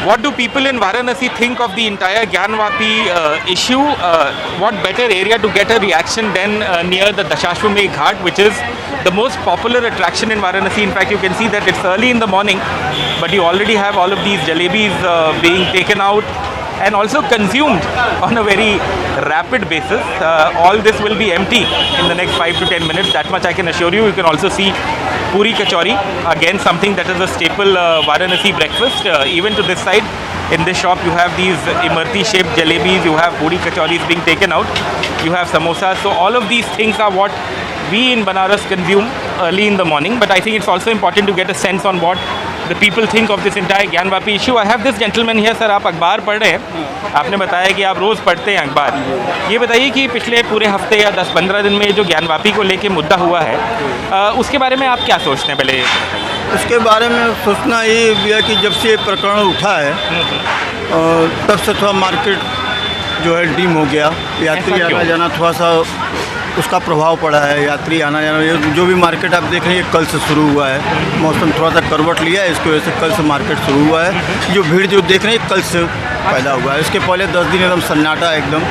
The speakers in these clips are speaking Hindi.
what do people in Varanasi think of the entire Gyanvapi issue? What better area to get a reaction than near the Dashashwamedh Ghat, which is the most popular attraction in Varanasi. In fact, you can see that it's early in the morning, but you already have all of these jalebis being taken out and also consumed on a very rapid basis. All this will be empty in the next 5 to 10 minutes. That much I can assure you. You can also see puri kachori, again something that is a staple Varanasi breakfast. Even to this side, in this shop, you have these imarti shaped jalebis, you have puri kachoris being taken out, you have samosas. So all of these things are what we in Banaras consume early in the morning. But I think it's also important to get a sense on what the people think of this entire Gyanvapi issue. I have this gentleman here, sir. आप अखबार पढ़ रहे हैं, आपने बताया कि आप रोज़ पढ़ते हैं अखबार. ये बताइए कि पिछले पूरे हफ्ते या 10-15 दिन में जो ज्ञानवापी को लेके मुद्दा हुआ है, उसके बारे में आप क्या सोचते हैं? पहले इसके बारे में सोचना ये भी है कि जब से ये प्रकरण उठा है तब से थोड़ा मार्केट जो है डीम हो गया. यात्री आना जाना थोड़ा सा उसका प्रभाव पड़ा है. यात्री आना जाना, ये जो भी मार्केट आप देख रहे हैं, कल से शुरू हुआ है. मौसम थोड़ा सा करवट लिया है, इसकी वजह से कल से मार्केट शुरू हुआ है. जो भीड़ जो देख रहे हैं कल से पैदा हुआ है. इसके पहले 10 दिन एकदम सन्नाटा, एकदम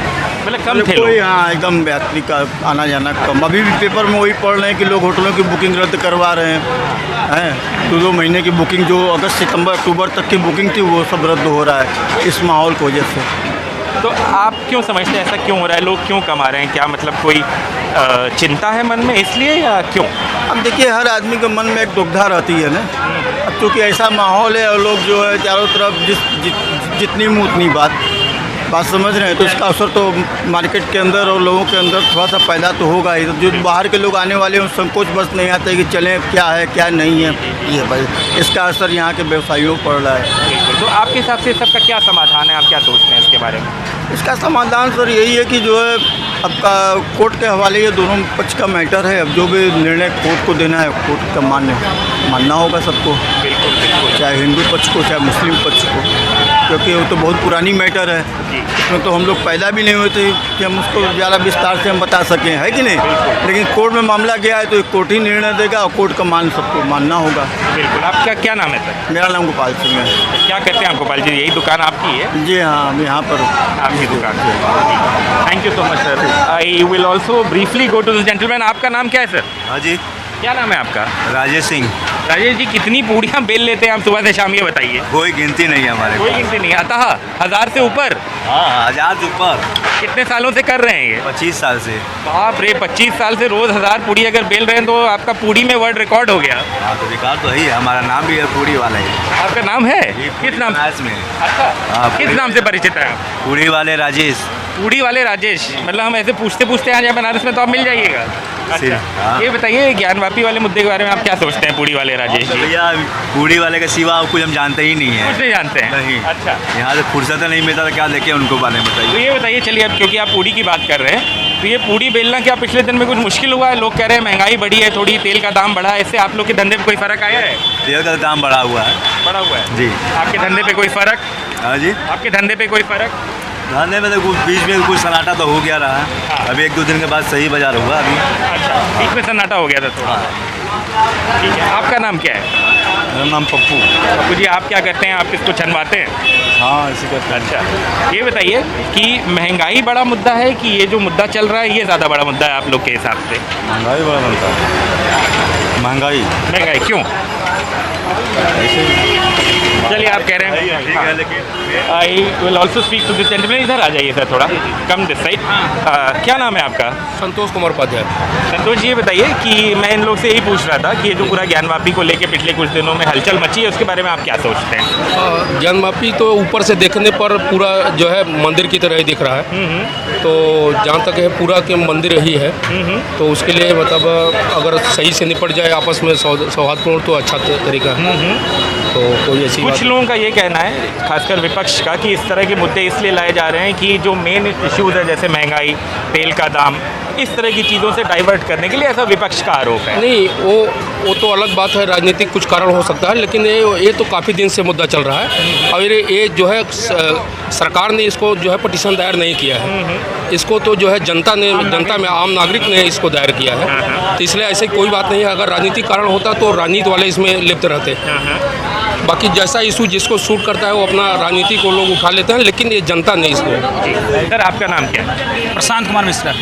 मतलब कम थे कोई. हाँ, एकदम यात्री का आना जाना कम. अभी भी पेपर में वही पढ़ रहे हैं कि लोग होटलों की बुकिंग रद्द करवा रहे हैं. 2 महीने की बुकिंग, जो अगस्त सितंबर अक्टूबर तक की बुकिंग थी, वो सब रद्द हो रहा है इस माहौल की वजह से. तो आप क्यों समझते हैं ऐसा क्यों हो रहा है? लोग क्यों कमा रहे हैं? क्या मतलब कोई चिंता है मन में इसलिए, या क्यों? अब देखिए, हर आदमी के मन में एक दुविधा रहती है ना. अब चूँकि ऐसा माहौल है और लोग जो है चारों तरफ जितनी मुँह उतनी बात समझ रहे हैं, तो इसका असर तो मार्केट के अंदर और लोगों के अंदर थोड़ा सा पैदा तो होगा ही. जो बाहर के लोग आने वाले हैं, संकोच बस नहीं आता है कि चलें, क्या है क्या नहीं है. ये भाई इसका असर यहाँ के व्यवसायियों पर पड़ रहा है. तो आपके हिसाब से सबका क्या समाधान है? आप क्या सोचते हैं इसके बारे में? इसका समाधान सर यही है कि जो है आपका कोर्ट के हवाले ये दोनों पक्ष का मैटर है. अब जो भी निर्णय कोर्ट को देना है, कोर्ट का मानना होगा सबको, चाहे हिंदू पक्ष को चाहे मुस्लिम पक्ष को, क्योंकि वो तो बहुत पुरानी मैटर है. इसमें तो हम लोग पैदा भी नहीं हुए थे कि हम उसको ज़्यादा विस्तार से हम बता सकें, है कि नहीं. लेकिन कोर्ट में मामला गया है तो कोर्ट ही निर्णय देगा और कोर्ट का सबको मानना होगा. बिल्कुल. आपका क्या नाम है सर? मेरा नाम गोपाल सिंह है. क्या करते हैं आप गोपाल जी? यही दुकान आपकी है? जी हाँ, हम यहाँ पर आपकी दुकान. Thank you so much sir. I will also briefly go to this gentleman. आपका नाम क्या है सर? हाँ जी, क्या नाम है आपका? राजेश सिंह. राजेश जी, कितनी पूड़ियाँ बेल लेते हैं आप सुबह से शाम, ये बताइए. कोई गिनती नहीं है हमारे. कोई गिनती नहीं. आता 1000 से ऊपर? हाँ, 1000 से ऊपर. कितने सालों से कर रहे हैं ये? 25 साल से. बाप रे, 25 साल से रोज 1000 पूड़ी अगर बेल रहे हैं तो आपका पूड़ी में वर्ल्ड रिकॉर्ड हो गया. हाँ, तो रिकॉर्ड तो है. हमारा नाम भी है पूड़ी वाला ही. आपका नाम है? किस नाम में? अच्छा, हाँ, किस नाम से परिचित है आप? पूड़ी वाले राजेश. पूड़ी वाले राजेश. मतलब हम ऐसे पूछते पूछते आ जाए बनारस में तो आप मिल जाइएगा. अच्छा, हाँ. ये बताइए ज्ञानवापी वाले मुद्दे के बारे में आप क्या सोचते हैं? पूड़ी वाले राजेश जी. भैया, पूड़ी वाले के सिवा कुछ हम जानते ही नहीं है. कुछ नहीं जानते हैं? नहीं. अच्छा, यहाँ से फुर्सत नहीं मिलता तो क्या देखे उनको बारे में तो बताइए. ये बताइए, चलिए अब क्योंकि आप पूड़ी की बात कर रहे हैं, तो ये पूड़ी बेलना क्या पिछले दिन में कुछ मुश्किल हुआ है? लोग कह रहे हैं महंगाई बढ़ी है थोड़ी, तेल का दाम बढ़ा है, इससे आप लोग के धंधे पे कोई फ़र्क आया है? तेल का दाम बढ़ा हुआ है. बढ़ा हुआ है जी. आपके धंधे पे कोई फ़र्क? हाँ जी, आपके धंधे पे कोई फ़र्क? धंधे में तो कुछ बीच में कुछ सन्नाटा तो हो गया रहा. हाँ. अभी 1-2 दिन के बाद सही बाजार हुआ. अभी अच्छा, बीच में सन्नाटा हो गया था थोड़ा. ठीक है. आपका नाम क्या है? मेरा नाम पप्पू. पप्पू जी, आप क्या करते हैं? आप किसको छनवाते हैं? हाँ, इसी का. अच्छा, ये बताइए कि महंगाई बड़ा मुद्दा है कि ये जो मुद्दा चल रहा है ये ज़्यादा बड़ा मुद्दा है आप लोग के हिसाब से? महंगाई बड़ा मुद्दा है. महंगाई क्यों? चलिए, आप कह रहे हैं. ठीक है, लेकिन I will also speak to this gentleman. इधर आ जाइए सर, थोड़ा कम दिस साइड. क्या नाम है आपका? संतोष कुमार उपाध्याय. संतोष जी, ये बताइए कि मैं इन लोग से यही पूछ रहा था कि ये जो पूरा ज्ञानवापी को लेके पिछले कुछ दिनों में हलचल मची है, उसके बारे में आप क्या सोचते हैं? ज्ञानवापी तो ऊपर से देखने पर पूरा जो है मंदिर की तरह ही दिख रहा है. तो जहाँ तक है पूरा के मंदिर ही है. तो उसके लिए मतलब अगर सही से निपट जाए आपस में सौहार्दपूर्ण तो अच्छा तरीका है. तो कोई ऐसी कुछ लोगों का ये कहना है, खासकर विपक्ष का, कि इस तरह के मुद्दे इसलिए लाए जा रहे हैं कि जो मेन इश्यूज़ है जैसे महंगाई, तेल का दाम, इस तरह की चीज़ों से डाइवर्ट करने के लिए, ऐसा विपक्ष का आरोप है. नहीं, वो तो अलग बात है. राजनीतिक कुछ कारण हो सकता है, लेकिन ये तो काफ़ी दिन से मुद्दा चल रहा है. और ये जो है सरकार ने इसको जो है पिटीशन दायर नहीं किया है. इसको तो जो है जनता में आम नागरिक ने इसको दायर किया है. तो इसलिए ऐसे कोई बात नहीं है. अगर राजनीतिक कारण होता तो राजनीति वाले इसमें लिप्त रहते. बाकी जैसा इशू जिसको सूट करता है वो अपना राजनीति को लोग उठा लेते हैं, लेकिन ये जनता नहीं इसको। सर आपका नाम क्या है? प्रशांत कुमार मिश्रा।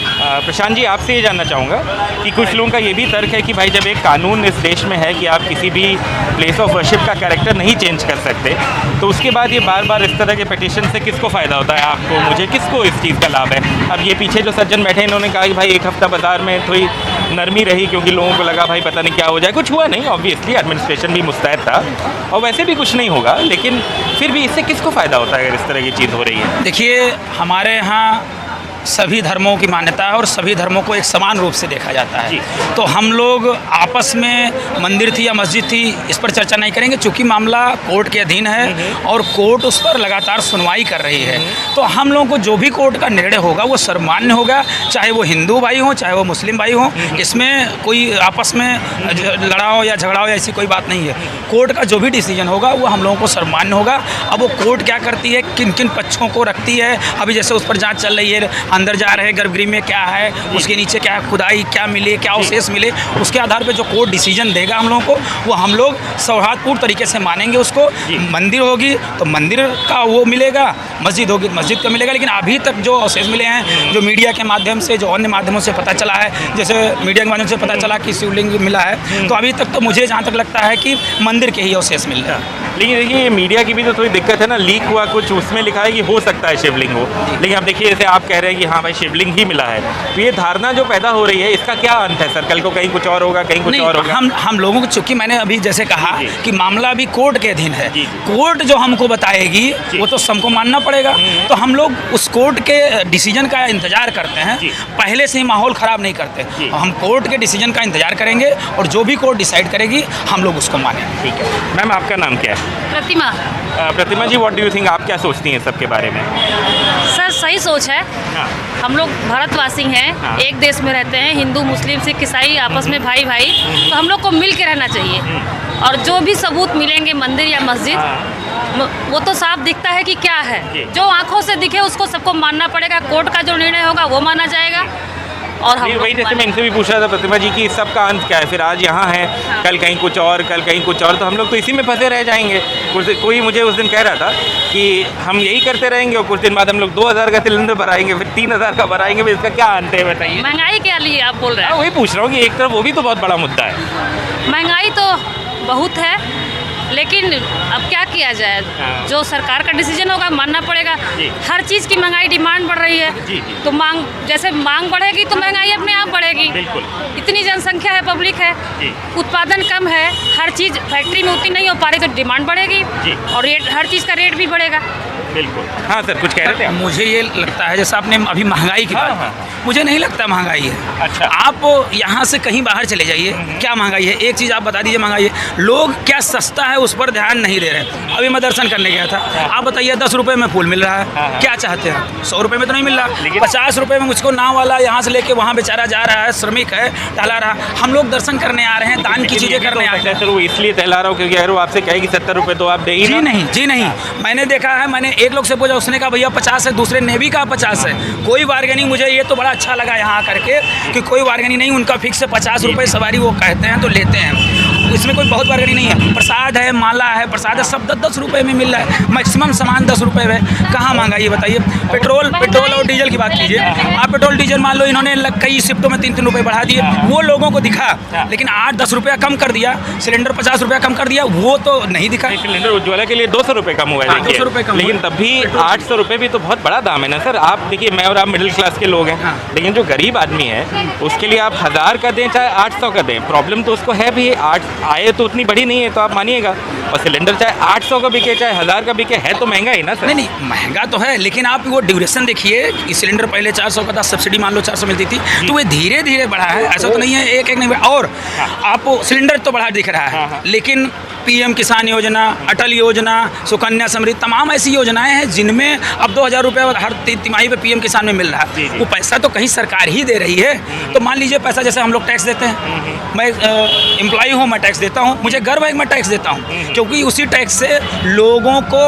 प्रशांत जी, आपसे ये जानना चाहूँगा कि कुछ लोगों का ये भी तर्क है कि भाई जब एक कानून इस देश में है कि आप किसी भी प्लेस ऑफ वर्शिप का कैरेक्टर नहीं चेंज कर सकते, तो उसके बाद ये बार बार इस तरह के पिटीशन से किसको फ़ायदा होता है? आपको, मुझे, किसको इस चीज़ का लाभ है? अब ये पीछे जो सज्जन बैठे इन्होंने कहा कि भाई एक हफ्ता बाजार में थोड़ी नरमी रही क्योंकि लोगों को लगा भाई पता नहीं क्या हो जाए। कुछ हुआ नहीं, ऑब्वियसली एडमिनिस्ट्रेशन भी मुस्तैद था और वैसे भी कुछ नहीं होगा, लेकिन फिर भी इससे किसको फ़ायदा होता है अगर इस तरह की चीज़ हो रही है? देखिए, हमारे यहाँ सभी धर्मों की मान्यता है और सभी धर्मों को एक समान रूप से देखा जाता है। तो हम लोग आपस में मंदिर थी या मस्जिद थी इस पर चर्चा नहीं करेंगे, चूँकि मामला कोर्ट के अधीन है और कोर्ट उस पर लगातार सुनवाई कर रही है। तो हम लोगों को जो भी कोर्ट का निर्णय होगा वो सर्वमान्य होगा, चाहे वो हिंदू भाई हों चाहे वो मुस्लिम भाई हों। इसमें कोई आपस में लड़ा हो या झगड़ा हो या ऐसी कोई बात नहीं है। कोर्ट का जो भी डिसीजन होगा वो हम लोगों को सर्वमान्य होगा। अब वो कोर्ट क्या करती है, किन किन पक्षों को रखती है, अभी जैसे उस पर जाँच चल रही है, अंदर जा रहे हैं गर्भगृह में क्या है, उसके नीचे क्या है, खुदाई क्या मिले, क्या अवशेष मिले, उसके आधार पे जो कोर्ट डिसीजन देगा हम लोगों को वो हम लोग सौहार्दपूर्ण तरीके से मानेंगे उसको। मंदिर होगी तो मंदिर का वो मिलेगा, मस्जिद होगी तो मस्जिद का मिलेगा। लेकिन अभी तक जो अवशेष मिले हैं, जो मीडिया के माध्यम से, जो अन्य माध्यमों से पता चला है, जैसे मीडिया के माध्यम से पता चला कि शिवलिंग मिला है, तो अभी तक तो मुझे जहाँ तक लगता है कि मंदिर के ही अवशेष मिल रहे हैं। लेकिन देखिए मीडिया की भी तो थोड़ी दिक्कत है ना, लीक हुआ कुछ, उसमें लिखा है कि हो सकता है शिवलिंग हो, लेकिन अब देखिए जैसे आप कह रहे हैं कि हाँ भाई शिवलिंग ही मिला है, तो ये धारणा जो पैदा हो रही है इसका क्या अंत है सर? कल को कहीं कुछ और होगा, कहीं कुछ और होगा। हम लोगों को, चूंकि मैंने अभी जैसे कहा कि मामला अभी कोर्ट के अधीन है, कोर्ट जो हमको बताएगी वो तो सबको मानना पड़ेगा। तो हम लोग उस कोर्ट के डिसीजन का इंतजार करते हैं, पहले से ही माहौल ख़राब नहीं करते। हम कोर्ट के डिसीजन का इंतजार करेंगे और जो भी कोर्ट डिसाइड करेगी हम लोग उसको मानेंगे। ठीक है मैम, आपका नाम क्या है? प्रतिमा। प्रतिमा जी, व्हाट डू यू थिंक, आप क्या सोचती हैं सबके बारे में? सर सही सोच है। हाँ। हम लोग भारतवासी हैं, हाँ। एक देश में रहते हैं, हिंदू मुस्लिम सिख ईसाई आपस में भाई भाई, तो हम लोग को मिल के रहना चाहिए। और जो भी सबूत मिलेंगे मंदिर या मस्जिद, वो तो साफ दिखता है कि क्या है, जो आंखों से दिखे उसको सबको मानना पड़ेगा। कोर्ट का जो निर्णय होगा वो माना जाएगा। और हम वही जैसे मैं इनसे भी पूछ रहा था प्रतिमा जी की सबका अंत क्या है, फिर आज यहाँ है, कल कहीं कुछ और, कल कहीं कुछ और, तो हम लोग तो इसी में फंसे रह जाएंगे। कोई मुझे उस दिन कह रहा था कि हम यही करते रहेंगे और कुछ दिन बाद हम लोग 2000 का सिलेंडर भराएंगे, फिर 3000 का भराएंगे, फिर इसका क्या अंत है बताइए? महंगाई के लिए आप बोल रहे हैं? वही पूछ रहा हूँ कि एक तरफ वो भी तो बहुत बड़ा मुद्दा है। महंगाई तो बहुत है, लेकिन अब क्या किया जाए, जो सरकार का डिसीजन होगा मानना पड़ेगा। हर चीज़ की महंगाई, डिमांड बढ़ रही है, तो मांग, जैसे मांग बढ़ेगी तो महंगाई अपने आप बढ़ेगी। इतनी जनसंख्या है, पब्लिक है, उत्पादन कम है, हर चीज़ फैक्ट्री में उतनी नहीं हो पा रही, तो डिमांड बढ़ेगी और रेट, हर चीज़ का रेट भी बढ़ेगा। बिल्कुल। हाँ सर, कुछ कह रहे थे आप? मुझे ये लगता है, जैसा आपने अभी महंगाई की बात, मुझे नहीं लगता महंगाई है। अच्छा। आप यहाँ से कहीं बाहर चले जाइए, क्या महंगाई है, एक चीज़ आप बता दीजिए महंगाई है। लोग क्या सस्ता है उस पर ध्यान नहीं दे रहे। अभी मैं दर्शन करने गया था, आप बताइए 10 रुपये में फूल मिल रहा है, क्या चाहते हैं? 100 रुपये में तो नहीं मिल रहा, 50 रुपये में मुझको नाव वाला यहाँ से लेके वहाँ बेचारा जा रहा है, श्रमिक है, टहला रहा। हम लोग दर्शन करने आ रहे हैं, दान की चीज़ें करने आ रहे हैं। सर वो इसलिए टहला रहा हूँ क्योंकि अगर वो आपसे कहे कि 70 रुपये तो आप दे ही ना। जी नहीं, मैंने देखा है, मैंने एक लोग से पूछा, उसने कहा भैया 50 है, दूसरे ने भी कहा 50 है। कोई बार्गेनिंग, मुझे ये तो बड़ा अच्छा लगा यहाँ करके कि कोई बार्गेनिंग नहीं, उनका फिक्स है 50 रुपये सवारी, वो कहते हैं तो लेते हैं, इसमें कोई बहुत बार्गेनिंग नहीं है। प्रसाद है, माला है, प्रसाद है, सब 10-10 रुपये में मिल रहा है, मैक्सिमम सामान 10 रुपये में। कहाँ महंगाई है बताइए? पेट्रोल और डीजल की बात कीजिए आप, पेट्रोल डीजल मान लो इन्होंने कई शिफ्टों में 3-3 रुपये बढ़ा दिए, वो लोगों को दिखा, लेकिन 8-10 रुपया कम कर दिया, सिलेंडर 50 रुपया कम कर दिया, वो तो नहीं दिखा। सिलेंडर उज्ज्वला के लिए 200 रुपये कम हुआ है, 200 रुपये कम, लेकिन तब भी 800 रुपये भी तो बहुत बड़ा दाम है ना सर। आप देखिए, मैं और आप मिडिल क्लास के लोग हैं, लेकिन जो गरीब आदमी है उसके लिए आप 1000 का दें चाहे 800 का दें, प्रॉब्लम तो उसको है भी। 8 आए तो उतनी बड़ी नहीं है, तो आप मानिएगा, और सिलेंडर चाहे 800 का बिके चाहे 1000 का बिके, है तो महंगा ही ना सर। नहीं, महंगा तो है, लेकिन आप वो ड्यूरेशन देखिए, सिलेंडर पहले 400 का था, सब्सिडी मान लो 400 मिलती थी, तो वो धीरे धीरे बढ़ा है, ऐसा तो नहीं है एक नहीं बढ़ा। और आप सिलेंडर तो बढ़ा दिख रहा है, लेकिन PM किसान योजना, अटल योजना, सुकन्या समृद्धि, तमाम ऐसी योजनाएं हैं जिनमें अब 2000 रुपये हर तिमाही पे PM किसान में मिल रहा है। वो पैसा तो कहीं सरकार ही दे रही है। तो मान लीजिए पैसा, जैसे हम लोग टैक्स देते हैं, मैं एम्प्लॉई हूँ, मैं टैक्स देता हूँ, मुझे गर्व है कि मैं टैक्स देता हूँ, क्योंकि उसी टैक्स से लोगों को,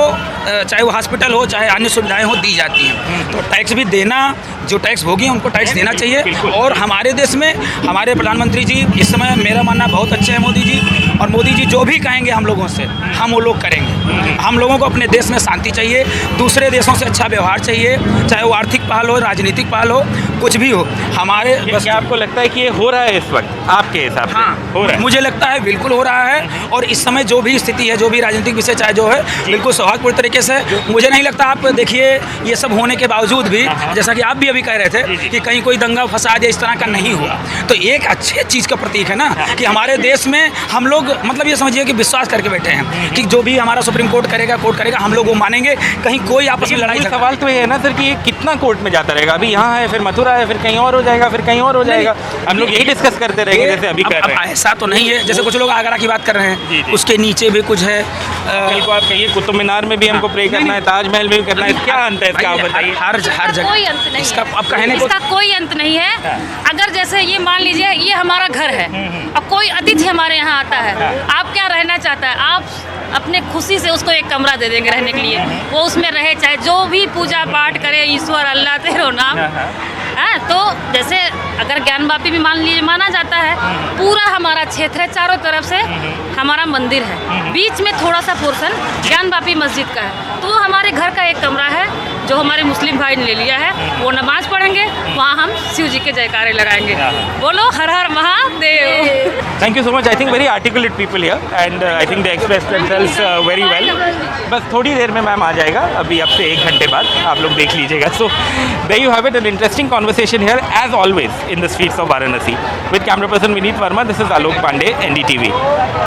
चाहे वो हॉस्पिटल हो चाहे अन्य सुविधाएं हो, दी जाती हैं। तो टैक्स भी देना, जो टैक्स भोगी हैं उनको टैक्स देना चाहिए। और हमारे देश में हमारे प्रधानमंत्री जी इस समय, मेरा मानना बहुत अच्छे हैं मोदी जी, और मोदी जी जो भी कहेंगे हम लोगों से हम वो लोग करेंगे। हम लोगों को अपने देश में शांति चाहिए, दूसरे देशों से अच्छा व्यवहार चाहिए, चाहे वो आर्थिक पहल हो, राजनीतिक पहल हो, कुछ भी हो। हमारे बस क्या आपको लगता है कि ये हो रहा है इस वक्त आपके हिसाब से? हाँ, हो रहा है। मुझे लगता है बिल्कुल हो रहा है। और इस समय जो भी स्थिति है, जो भी राजनीतिक विषय चाहे जो है, बिल्कुल सौहार्दपूर्ण तरीके से, मुझे नहीं लगता। आप देखिए ये सब होने के बावजूद भी, जैसा कि आप भी अभी कह रहे थे कि कहीं कोई दंगा फसाद या इस तरह का नहीं हुआ, तो एक अच्छे चीज़ का प्रतीक है ना कि हमारे देश में हम लोग मतलब ये समझिए कि विश्वास करके बैठे हैं कि जो भी हमारा सुप्रीम कोर्ट करेगा, हम लोग वो मानेंगे। कहीं कोई आपस में लड़ाई सवाल तो ये है ना सर कि ये कितना कोर्ट में जाता रहेगा? अभी यहाँ है, फिर मथुरा है, फिर कहीं और हो जाएगा, फिर कहीं और हो जाएगा। हम लोग यही डिस्कस करते रहेंगे जैसे अभी कर रहे हैं। ऐसा तो नहीं है, जैसे कुछ लोग आगरा की बात कर रहे हैं, उसके नीचे भी कुछ है। कल को आप कहिए कुतुब मीनार में भी हमको प्रे करना है, ताजमहल में भी करना है, क्या अंत है इसका? आप बताइए। हर जगह कोई अंत नहीं इसका है। अब कहने को इसका कोई अंत नहीं है। अगर जैसे ये मान लीजिए ये हमारा घर है और कोई अतिथि हमारे यहाँ आता है, आप क्या रहना चाहता है? आप अपने खुशी से उसको एक कमरा दे देंगे रहने के लिए, वो उसमें रहे, चाहे जो भी पूजा पाठ करे, ईश्वर अल्लाह तेरो नाम। हाँ, तो जैसे अगर ज्ञानवापी भी मान लीजिए माना जाता है, पूरा हमारा क्षेत्र है, चारों तरफ से हमारा मंदिर है, बीच में थोड़ा सा पोर्शन ज्ञानवापी मस्जिद का है, तो वो हमारे घर का एक कमरा है जो हमारे मुस्लिम भाई ने ले लिया है। वो नमाज पढ़ेंगे, वहाँ हम शिव जी के जयकारे लगाएंगे, बोलो हर हर Mahadev. Thank you so much. I think very articulate people here and I think they express themselves very well. बस थोड़ी देर में मैम आ जाएगा, अभी अब से 1 घंटे बाद आप लोग देख लीजिएगा। So there you have it, an interesting conversation here as always in the streets of Varanasi with camera person Vineet Verma. This is Alok Pandey, NDTV.